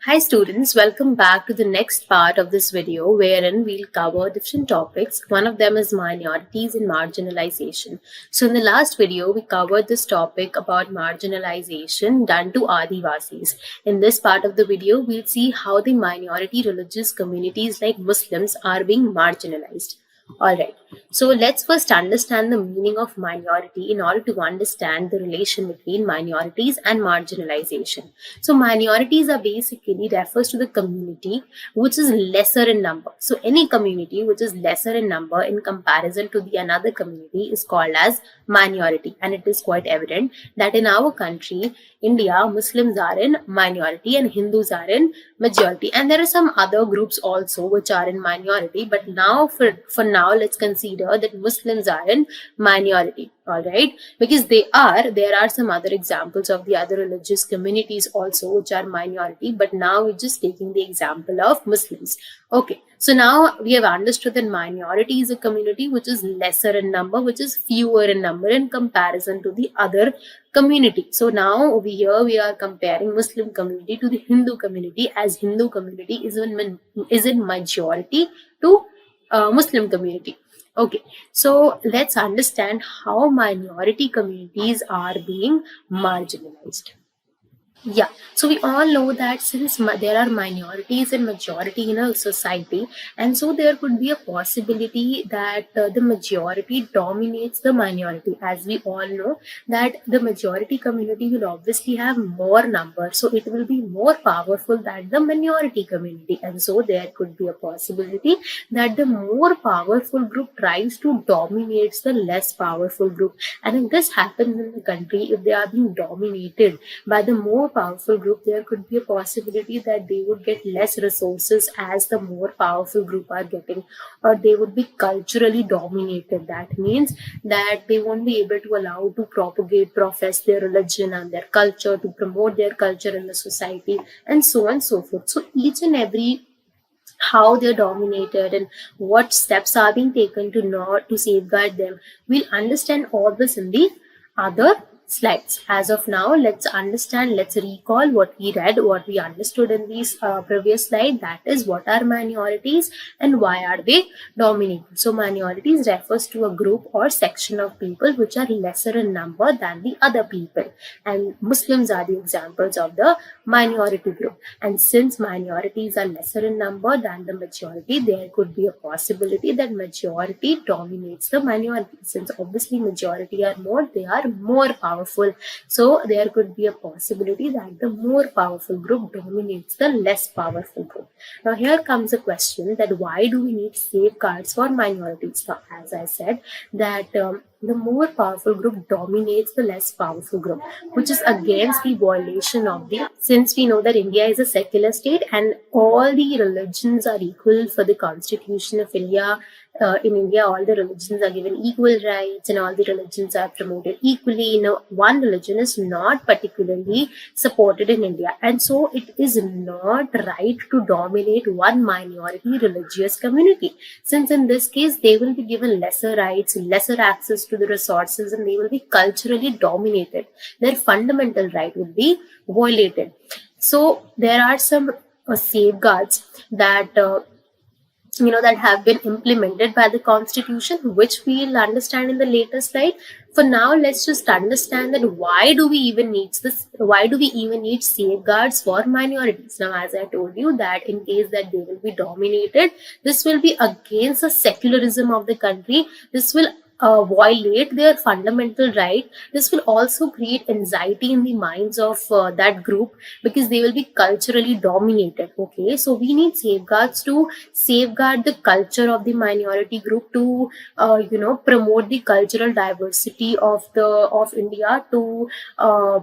Hi students, welcome back to the next part of this video wherein we'll cover different topics. One of them is minorities and marginalization. So in the last video, we covered this topic about marginalization done to Adivasis. In this part of the video, we'll see how the minority religious communities like Muslims are being marginalized. Alright, so let's first understand the meaning of minority in order to understand the relation between minorities and marginalization. So minorities are basically refers to the community which is lesser in number. So any community which is lesser in number in comparison to the another community is called as minority. And it is quite evident that in our country, India, Muslims are in minority and Hindus are in majority. And there are some other groups also which are in minority. But now for now, let's consider that Muslims are in minority. All right, because there are some other examples of the other religious communities also which are minority, but now we're just taking the example of Muslims. Okay, so now we have understood that minority is a community which is lesser in number, which is fewer in number in comparison to the other community. So now over here we are comparing Muslim community to the Hindu community, as Hindu community is in majority to Muslim community. Okay, so let's understand how minority communities are being marginalized. Yeah, so we all know that since there are minorities and majority in a society, and so there could be a possibility that the majority dominates the minority. As we all know, that the majority community will obviously have more numbers, so it will be more powerful than the minority community, and so there could be a possibility that the more powerful group tries to dominate the less powerful group. And if this happens in the country, if they are being dominated by the more powerful group, there could be a possibility that they would get less resources as the more powerful group are getting, or they would be culturally dominated. That means that they won't be able to allow to profess their religion and their culture, to promote their culture in the society, and so on and so forth. So each and every how they're dominated and what steps are being taken to not to safeguard them, we'll understand all this in the other slides. As of now, let's recall what we read, what we understood in these previous slide. That is, what are minorities and why are they dominated. So minorities refers to a group or section of people which are lesser in number than the other people, and Muslims are the examples of the minority group. And since minorities are lesser in number than the majority, there could be a possibility that majority dominates the minority. Since obviously majority are more, they are more powerful, so there could be a possibility that the more powerful group dominates the less powerful group. Now here comes a question that why do we need safeguards for minorities? Now, as I said, that the more powerful group dominates the less powerful group, which is against the violation of the, since we know that India is a secular state and all the religions are equal for the Constitution of India. In India, all the religions are given equal rights and all the religions are promoted equally. You know, one religion is not particularly supported in India, and so it is not right to dominate one minority religious community, since in this case they will be given lesser rights, lesser access to the resources, and they will be culturally dominated. Their fundamental right would be violated. So there are some safeguards that that have been implemented by the Constitution, which we'll understand in the later slide. For now, let's just understand that why do we even need this? Why do we even need safeguards for minorities? Now, as I told you, that in case that they will be dominated, this will be against the secularism of the country. This will violate their fundamental right. This will also create anxiety in the minds of that group, because they will be culturally dominated. Okay, so we need safeguards to safeguard the culture of the minority group, to promote the cultural diversity of India, to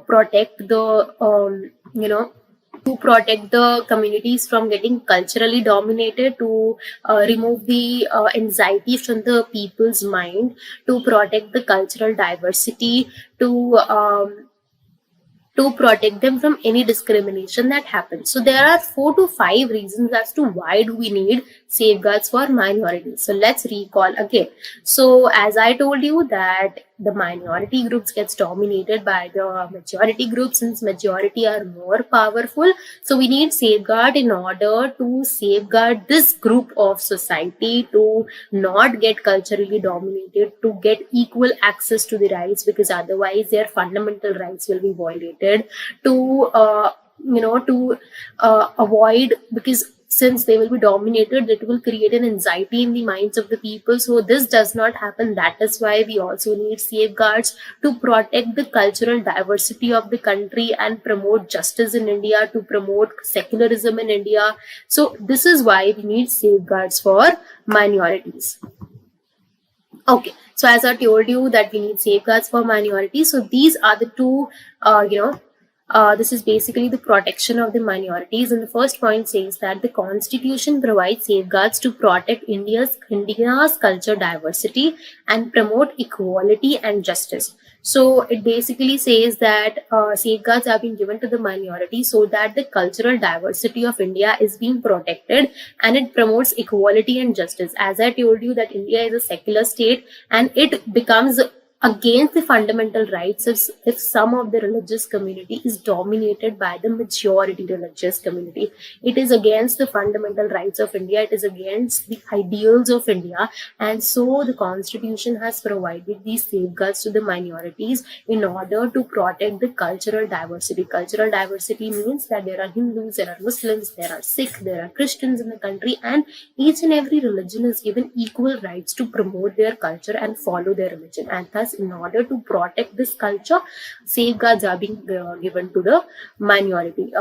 protect the to protect the communities from getting culturally dominated, to remove the anxiety from the people's mind, to protect the cultural diversity, to protect them from any discrimination that happens. So there are 4 to 5 reasons as to why do we need safeguards for minorities. So let's recall again. So as I told you, that the minority groups gets dominated by the majority groups, since majority are more powerful. So we need safeguard in order to safeguard this group of society to not get culturally dominated, to get equal access to the rights, because otherwise their fundamental rights will be violated, to avoid, because since they will be dominated, it will create an anxiety in the minds of the people. So this does not happen. That is why we also need safeguards to protect the cultural diversity of the country and promote justice in India, to promote secularism in India. So this is why we need safeguards for minorities. Okay, so as I told you that we need safeguards for minorities, so these are the two, this is basically the protection of the minorities. And the first point says that the Constitution provides safeguards to protect India's culture diversity and promote equality and justice. So it basically says that safeguards are being given to the minority so that the cultural diversity of India is being protected, and it promotes equality and justice. As I told you that India is a secular state, and it becomes against the fundamental rights if some of the religious community is dominated by the majority religious community. It is against the fundamental rights of India, it is against the ideals of India, and so the Constitution has provided these safeguards to the minorities in order to protect the cultural diversity. Cultural diversity means that there are Hindus, there are Muslims, there are Sikh, there are Christians in the country, and each and every religion is given equal rights to promote their culture and follow their religion. And thus, in order to protect this culture, safeguards are being given to the minority.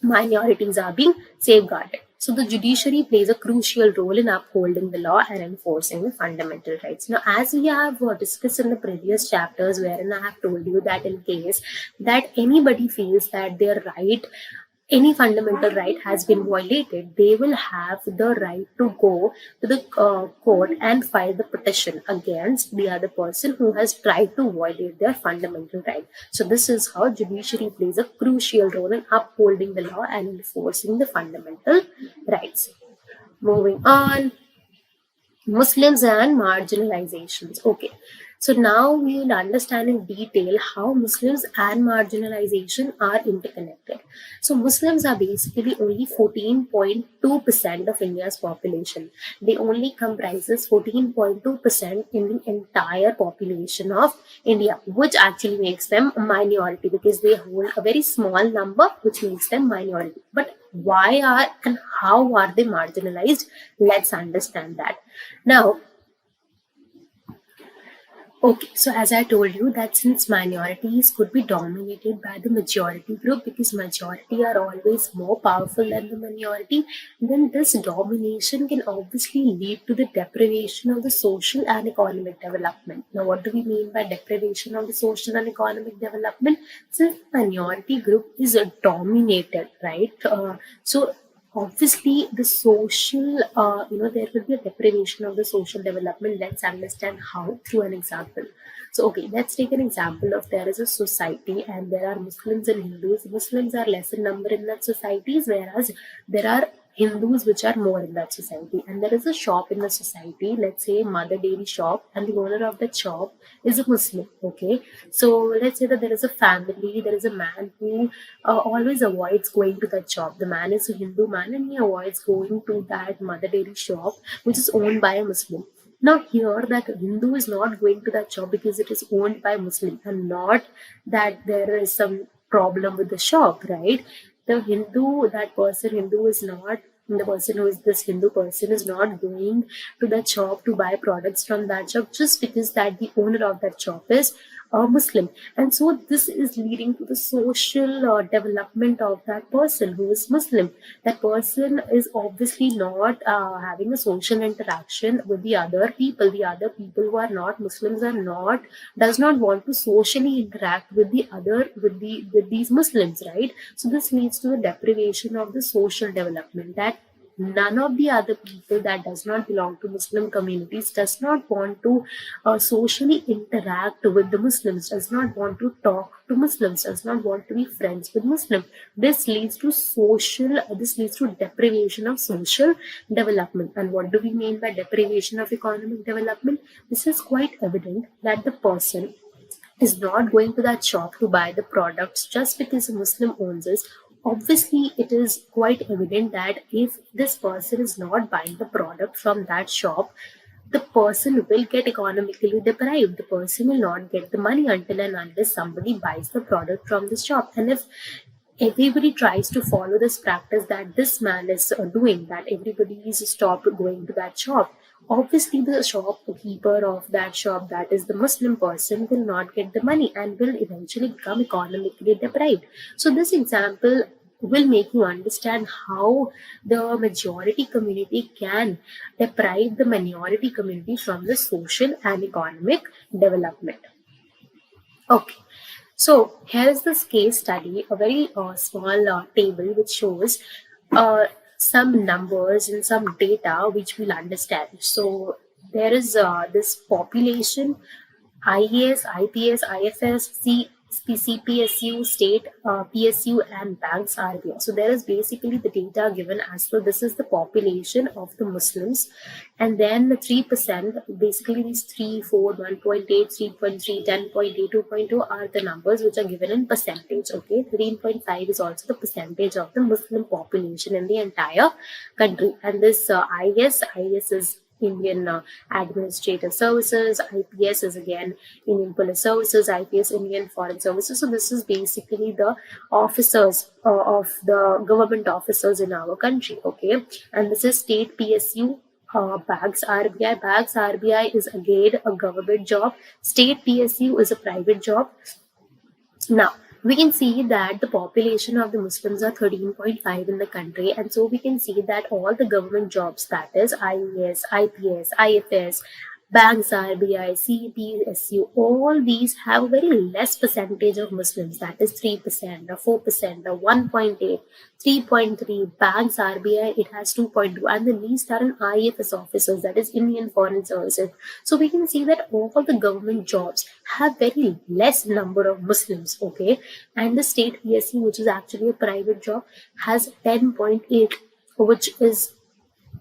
Minorities are being safeguarded. So the judiciary plays a crucial role in upholding the law and enforcing the fundamental rights. Now, as we have discussed in the previous chapters, wherein I have told you that in case that anybody feels that their right, any fundamental right has been violated, they will have the right to go to the court and file the petition against the other person who has tried to violate their fundamental right. So this is how judiciary plays a crucial role in upholding the law and enforcing the fundamental rights. Moving on, Muslims and marginalizations. Okay, so now we will understand in detail how Muslims and marginalization are interconnected. So Muslims are basically only 14.2% of India's population. They only comprises 14.2% in the entire population of India, which actually makes them a minority, because they hold a very small number, which makes them minority. But why are and how are they marginalized? Let's understand that. Now, okay, so as I told you that since minorities could be dominated by the majority group, because majority are always more powerful than the minority, then this domination can obviously lead to the deprivation of the social and economic development. Now, what do we mean by deprivation of the social and economic development? Since the minority group is dominated, right? So obviously the social there will be a deprivation of the social development. Let's understand how through an example. So okay, let's take an example of there is a society and there are Muslims and Hindus. Muslims are less in number in that societies, whereas there are Hindus which are more in that society, and there is a shop in the society, let's say Mother Dairy shop, and the owner of that shop is a Muslim. Okay, so let's say that there is a family, there is a man who always avoids going to that shop. The man is a Hindu man and he avoids going to that Mother Dairy shop which is owned by a Muslim. Now here that Hindu is not going to that shop because it is owned by Muslim, and not that there is some problem with the shop, right? The Hindu, that person Hindu is not, the person who is this Hindu person is not going to that shop to buy products from that shop just because that the owner of that shop is a Muslim. And so this is leading to the social development of that person who is Muslim. That person is obviously not having a social interaction with the other people. The other people who are not Muslims are not, does not want to socially interact with the other, with these Muslims, right? So this leads to the deprivation of the social development. That none of the other people that does not belong to Muslim communities does not want to socially interact with the Muslims, does not want to talk to Muslims, does not want to be friends with Muslim. This leads to deprivation of social development. And what do we mean by deprivation of economic development? This is quite evident that the person is not going to that shop to buy the products just because a Muslim owns it. Obviously, it is quite evident that if this person is not buying the product from that shop, the person will get economically deprived. The person will not get the money until and unless somebody buys the product from the shop. And if everybody tries to follow this practice that this man is doing, that everybody is stopped going to that shop, obviously the shopkeeper of that shop, that is the Muslim person, will not get the money and will eventually become economically deprived. So this example will make you understand how the majority community can deprive the minority community from the social and economic development. Okay, so here is this case study, a very small table which shows some numbers and some data which we'll understand. So there is this population, IAS, IPS, IFS, CPSU, state, PSU, and banks RBI. So there is basically the data given as per this is the population of the Muslims, and then the 3%, basically these 3, 4, 1.8, 3.3, 10.8, 2.2 are the numbers which are given in percentage. Okay, 13.5 is also the percentage of the Muslim population in the entire country, and this IS is Indian Administrative Services, IPS is again Indian Police Services, IPS Indian Foreign Services. So this is basically the officers of the government officers in our country. Okay, and this is state PSU. Bags RBI. Bags RBI is again a government job. State PSU is a private job. Now, we can see that the population of the Muslims are 13.5 in the country, and so we can see that all the government jobs, that is IAS, IPS, IFS, banks, RBI, CPSU, all these have a very less percentage of Muslims, that is 3% or 4% or 1.8, 3.3. Banks, RBI, it has 2.2, and the least are in IFS officers, that is Indian Foreign Services. So we can see that all the government jobs have very less number of Muslims, okay, and the state PSU, which is actually a private job, has 10.8, which is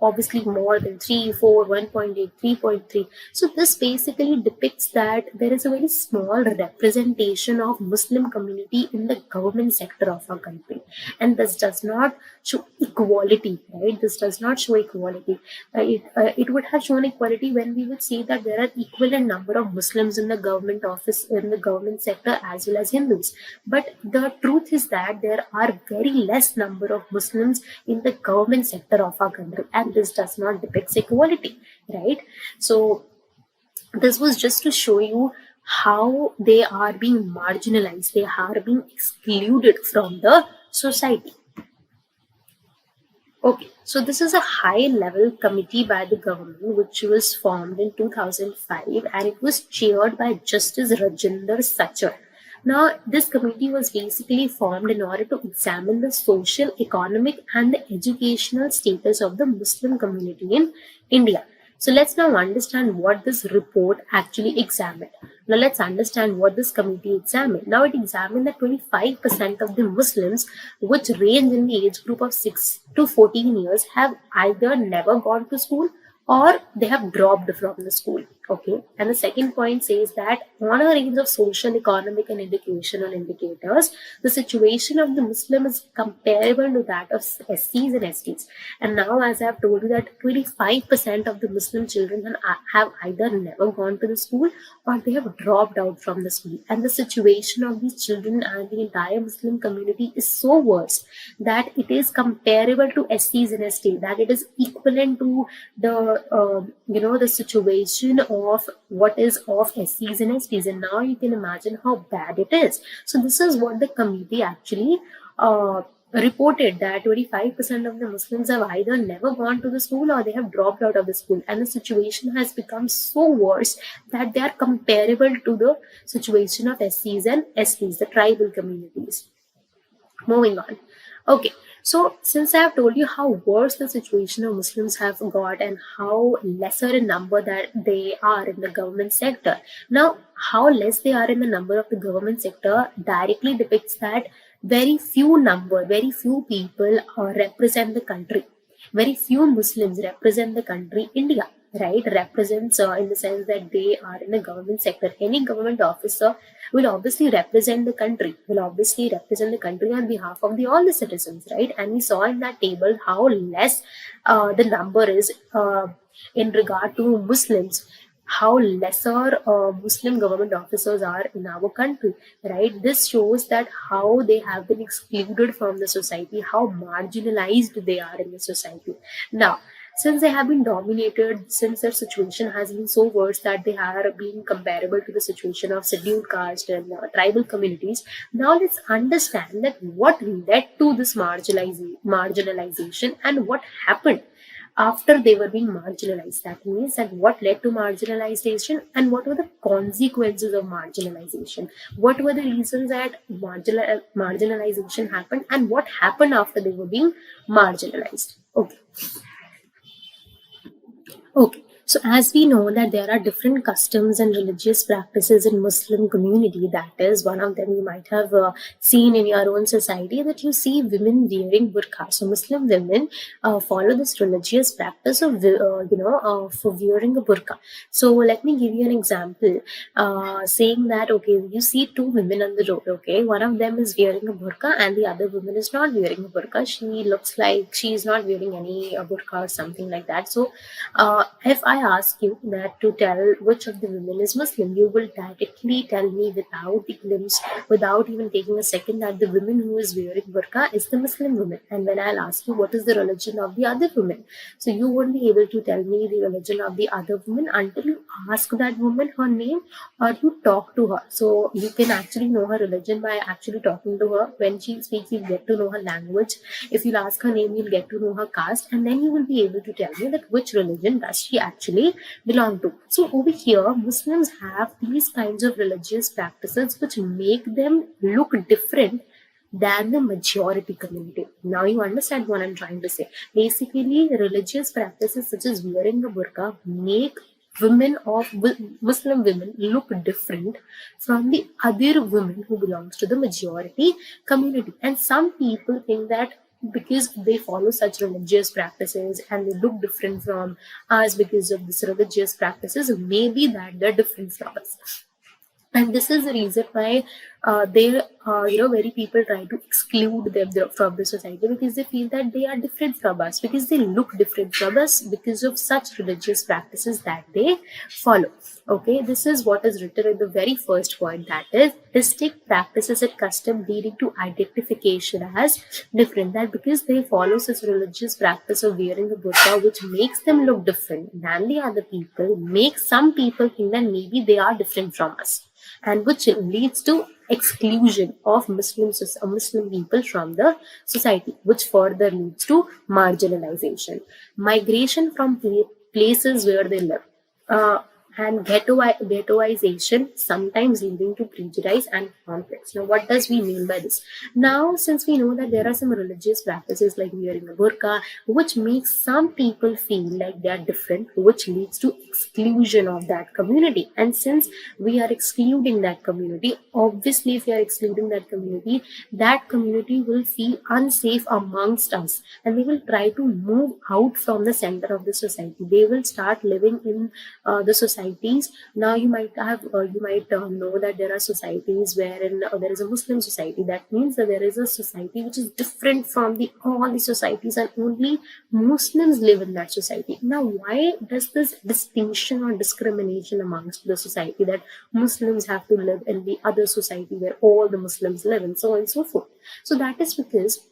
obviously more than 3, 4, 1.8, 3.3. So this basically depicts that there is a very small representation of Muslim community in the government sector of our country, and this does not show equality, right? This does not show equality. It would have shown equality when we would see that there are equivalent number of Muslims in the government office, in the government sector, as well as Hindus. But the truth is that there are very less number of Muslims in the government sector of our country, and this does not depict equality, right? So this was just to show you how they are being marginalized, they are being excluded from the society. Okay, so this is a high level committee by the government which was formed in 2005, and it was chaired by Justice Rajinder Sachar. Now, this committee was basically formed in order to examine the social, economic, and the educational status of the Muslim community in India. So let's now understand what this report actually examined. Now let's understand what this committee examined. Now it examined that 25% of the Muslims, which range in the age group of 6 to 14 years, have either never gone to school or they have dropped from the school. Okay, and the second point says that on a range of social, economic, and educational indicators, the situation of the Muslim is comparable to that of SCs and STs. And now, as I have told you, that 25% of the Muslim children have either never gone to the school or they have dropped out from the school. And the situation of these children and the entire Muslim community is so worse that it is comparable to SCs and STs, that it is equivalent to the situation of what is of SCs and STs, and now you can imagine how bad it is. So this is what the committee actually reported, that 25% of the Muslims have either never gone to the school or they have dropped out of the school, and the situation has become so worse that they are comparable to the situation of SCs and STs, the tribal communities. Moving on. Okay, So since I have told you how worse the situation of Muslims have got and how lesser in number that they are in the government sector, now how less they are in the number of the government sector directly depicts that very few people represent the country. Very few Muslims represent the country India, right? Represents in the sense that they are in the government sector. Any government officer will obviously represent the country, will obviously represent the country on behalf of the all the citizens, right? And we saw in that table how less the number is in regard to Muslims, how lesser Muslim government officers are in our country, right? This shows that how they have been excluded from the society, how marginalized they are in the society. Now, since they have been dominated, since their situation has been so worse that they are being comparable to the situation of scheduled caste and tribal communities, now let's understand that what led to this marginalization and what happened after they were being marginalized. That means that what led to marginalization and what were the consequences of marginalization. What were the reasons that marginalization happened and what happened after they were being marginalized. Okay. Okay. So as we know that there are different customs and religious practices in Muslim community, that is one of them you might have seen in your own society, that you see women wearing burqa. So Muslim women follow this religious practice of for wearing a burqa. So let me give you an example, saying that okay, you see two women on the road. Okay, one of them is wearing a burqa and the other woman is not wearing a burqa. She looks like she is not wearing any burqa or something like that. So if I ask you that to tell which of the women is Muslim, you will directly tell me without the glimpse, without even taking a second, that the woman who is wearing burqa is the Muslim woman. And when I'll ask you what is the religion of the other woman, so you won't be able to tell me the religion of the other woman until you ask that woman her name or you talk to her. So you can actually know her religion by actually talking to her. When she speaks, you get to know her language. If you'll ask her name, you'll get to know her caste, and then you will be able to tell me that which religion does she actually belong to. So over here, Muslims have these kinds of religious practices which make them look different than the majority community. Now you understand what I'm trying to say. Basically, religious practices such as wearing a burqa make Muslim women look different from the other women who belongs to the majority community. And some people think that because they follow such religious practices and they look different from us because of this religious practices, maybe that they're different from us. And this is the reason why they very people try to exclude them from the society, because they feel that they are different from us, because they look different from us because of such religious practices that they follow. Okay, this is what is written in the very first point, that is distinct practices and custom leading to identification as different. That because they follow such religious practice of wearing a burqa, which makes them look different than the other people, makes some people think that maybe they are different from us, and which leads to exclusion of Muslim people from the society, which further leads to marginalization, migration from places where they live, uh, and ghettoization, sometimes leading to prejudice and conflicts. Now, what does we mean by this? Now, since we know that there are some religious practices like wearing a burqa, which makes some people feel like they are different, which leads to exclusion of that community. And since we are excluding that community, obviously, if we are excluding that community will feel unsafe amongst us, and they will try to move out from the center of the society. They will start living in the societies. Now you might know that there are societies wherein there is a Muslim society. That means that there is a society which is different from the all the societies, and only Muslims live in that society. Now, why does this distinction or discrimination amongst the society, that Muslims have to live in the other society where all the Muslims live, and so on and so forth? So that is because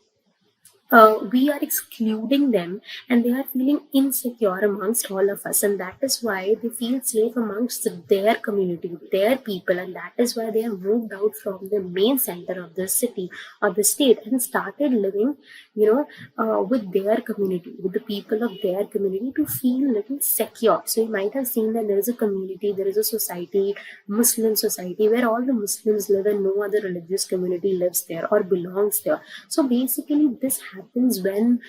we are excluding them, and they are feeling insecure amongst all of us, and that is why they feel safe amongst their community, their people, and that is why they have moved out from the main center of the city or the state and started living, with their community, with the people of their community, to feel little secure. So you might have seen that there is a community, there is a society, Muslim society, where all the Muslims live and no other religious community lives there or belongs there. So basically, this happens when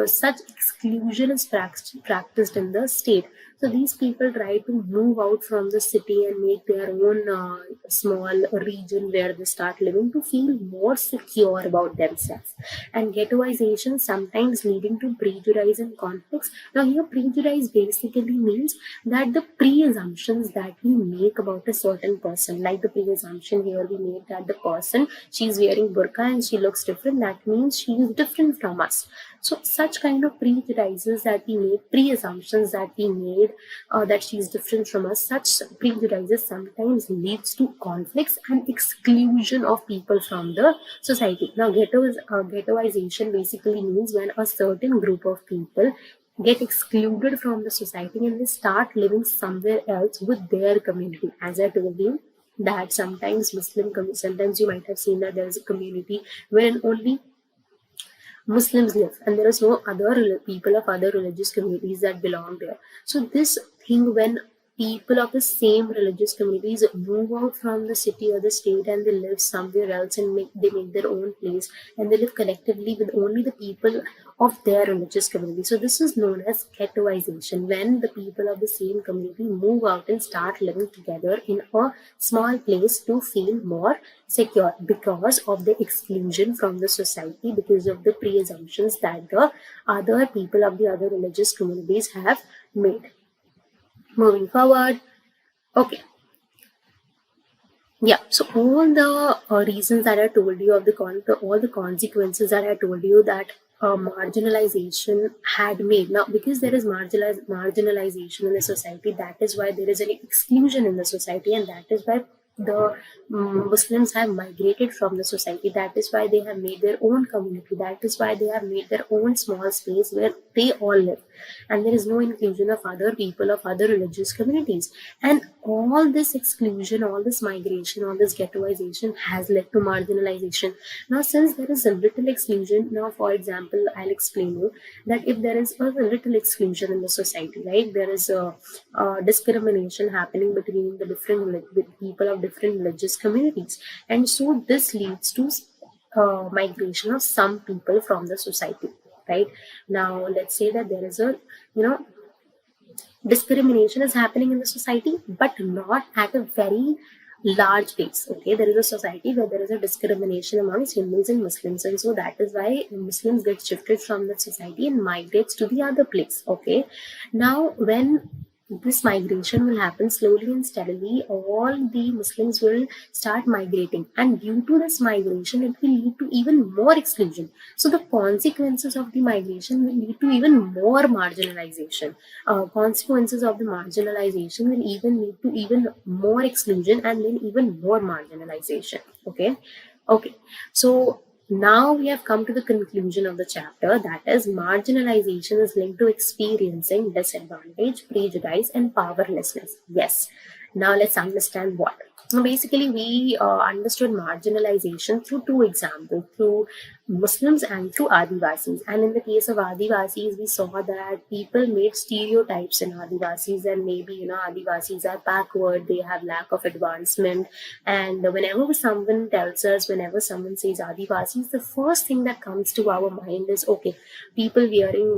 such exclusion is practiced in the state. So these people try to move out from the city and make their own small region where they start living to feel more secure about themselves. And ghettoization sometimes leading to prejudice and conflicts. Now here prejudice basically means that the pre-assumptions that we make about a certain person, like the pre-assumption here we made that the person, she's wearing burqa and she looks different, that means she is different from us. So such kind of prejudices that we made, pre-assumptions that we made, that she is different from us, such prejudices sometimes leads to conflicts and exclusion of people from the society. Now ghettoization basically means when a certain group of people get excluded from the society and they start living somewhere else with their community. As I told you, that sometimes sometimes you might have seen that there is a community wherein only Muslims live, and there is no other people of other religious communities that belong there. So this thing, when people of the same religious communities move out from the city or the state and they live somewhere else and they make their own place and they live collectively with only the people of their religious community. So this is known as ghettoization, when the people of the same community move out and start living together in a small place to feel more secure because of the exclusion from the society, because of the pre-assumptions that the other people of the other religious communities have made. Moving forward, okay, yeah. So all the reasons that I told you of all the consequences that I told you that marginalization had made. Now, because there is marginalization in the society, that is why there is an exclusion in the society, and that is why the Muslims have migrated from the society. That is why they have made their own community. That is why they have made their own small space where they all live, and there is no inclusion of other people of other religious communities. And all this exclusion, all this migration, all this ghettoization has led to marginalization. Now, since there is a little exclusion, now for example, I'll explain you that if there is a little exclusion in the society, right, there is a discrimination happening between the people of different religious communities, and so this leads to migration of some people from the society. Right now, let's say that there is a discrimination is happening in the society, but not at a very large pace. Okay, there is a society where there is a discrimination amongst Hindus and Muslims, and so that is why Muslims get shifted from that society and migrates to the other place. Okay, now when this migration will happen slowly and steadily, all the Muslims will start migrating, and due to this migration it will lead to even more exclusion. So the consequences of the migration will lead to even more marginalization. Consequences of the marginalization will even lead to even more exclusion and then even more marginalization. Okay, so now we have come to the conclusion of the chapter, that is, marginalization is linked to experiencing disadvantage, prejudice, and powerlessness. Yes. Now let's understand what. Now, basically, we understood marginalization through two examples, through Muslims and through Adivasis. And in the case of Adivasis, we saw that people made stereotypes in Adivasis, and maybe Adivasis are backward, they have lack of advancement. And whenever someone tells us, whenever someone says Adivasis, the first thing that comes to our mind is, okay, people wearing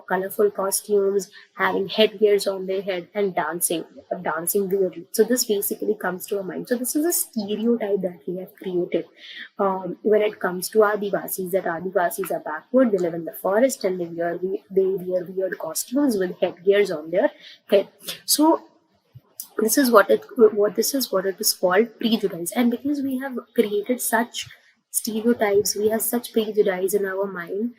colorful costumes, having headgears on their head, and dancing weirdly. So this basically comes to our mind. So this is a stereotype that we have created when it comes to Adivasis, that Adivasis are backward, they live in the forest, and they wear weird costumes with headgears on their head. So this is what it is called, prejudice. And because we have created such stereotypes, we have such prejudice in our mind,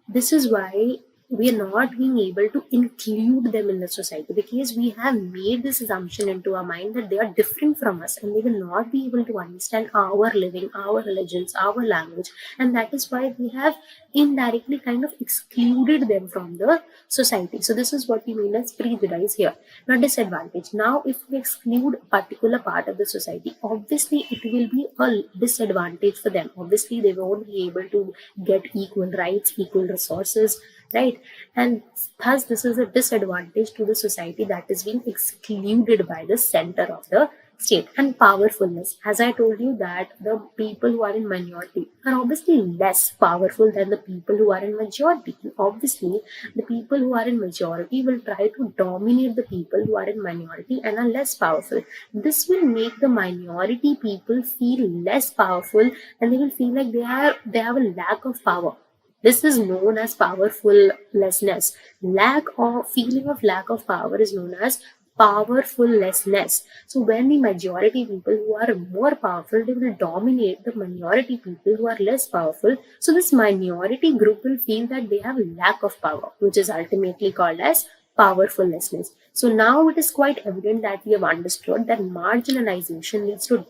this is why we are not being able to include them in the society, because we have made this assumption into our mind that they are different from us and they will not be able to understand our living, our religions, our language, and that is why we have indirectly kind of excluded them from the society. So this is what we mean as prejudice here. Now, disadvantage. Now, if we exclude a particular part of the society, obviously it will be a disadvantage for them. Obviously, they won't be able to get equal rights, equal resources, right? And thus this is a disadvantage to the society that is being excluded by the center of the state. And powerfulness, as I told you, that the people who are in minority are obviously less powerful than the people who are in majority. And obviously, the people who are in majority will try to dominate the people who are in minority and are less powerful. This will make the minority people feel less powerful, and they will feel like they have a lack of power. This is known as powerfulness. Feeling of lack of power is known as powerfulness. So when the majority people who are more powerful, they will dominate the minority people who are less powerful. So this minority group will feel that they have lack of power, which is ultimately called as powerfulness. So now it is quite evident that we have understood that marginalization leads to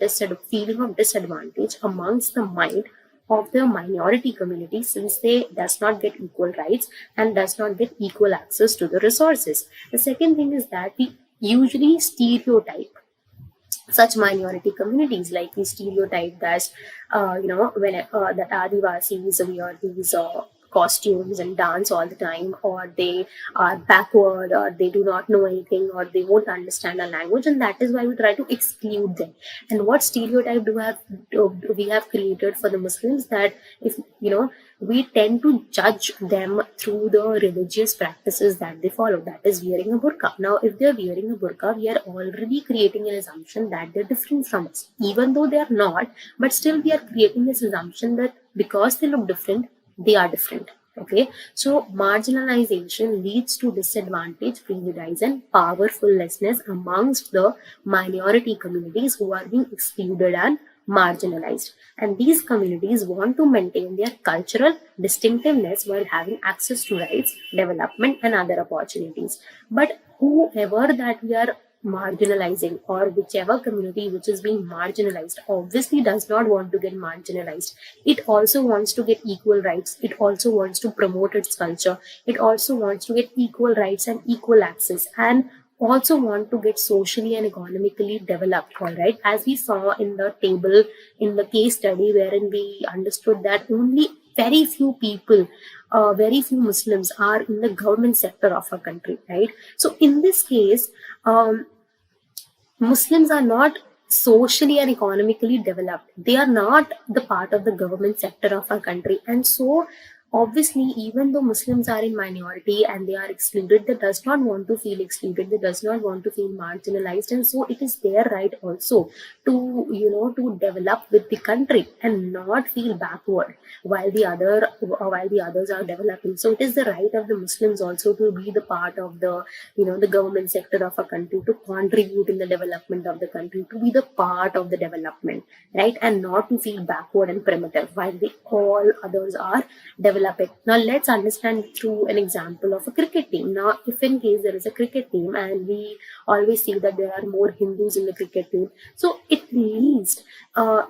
feeling of disadvantage amongst the mind of the minority community, since they does not get equal rights and does not get equal access to the resources. The second thing is that we usually stereotype such minority communities, like we stereotype that when that Adivasis wear these costumes and dance all the time, or they are backward, or they do not know anything, or they won't understand our language, and that is why we try to exclude them. And what stereotype we have created for the Muslims, that if we tend to judge them through the religious practices that they follow, that is wearing a burqa. Now, if they are wearing a burqa, we are already creating an assumption that they're different from us, even though they are not. But still, we are creating this assumption that because they look different, they are different. Okay, so marginalization leads to disadvantage, prejudice, and powerfulness amongst the minority communities who are being excluded and marginalized. And these communities want to maintain their cultural distinctiveness while having access to rights, development, and other opportunities. But whoever that we are marginalizing, or whichever community which is being marginalized, obviously does not want to get marginalized. It also wants to get equal rights. It also wants to promote its culture. It also wants to get equal rights and equal access, and also want to get socially and economically developed. All right, as we saw in the table in the case study, wherein we understood that only very few people, very few Muslims are in the government sector of our country, right? So in this case, Muslims are not socially and economically developed. They are not the part of the government sector of our country. And so, obviously, even though Muslims are in minority and they are excluded, they does not want to feel excluded. They does not want to feel marginalized. And so, it is their right also to develop with the country and not feel backward while the others are developing. So, it is the right of the Muslims also to be the part of the government sector of a country, to contribute in the development of the country, to be the part of the development, right? And not to feel backward and primitive while the all others are developing. Now let's understand through an example of a cricket team. Now, if in case there is a cricket team, and we always see that there are more Hindus in the cricket team, so at least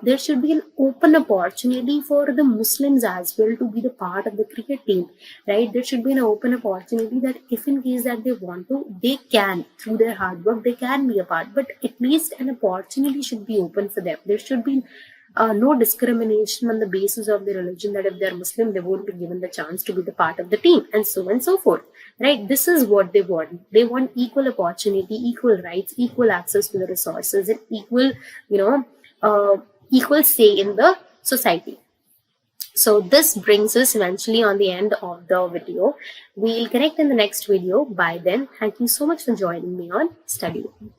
there should be an open opportunity for the Muslims as well to be the part of the cricket team, right? There should be an open opportunity that if in case that they want to, they can, through their hard work, they can be a part. But at least an opportunity should be open for them. There should be no discrimination on the basis of the religion, that if they're Muslim, they won't be given the chance to be the part of the team, and so on and so forth, right? This is what they want. They want equal opportunity, equal rights, equal access to the resources, and equal say in the society. So this brings us eventually on the end of the video. We'll connect in the next video. By then, thank you so much for joining me on Study One.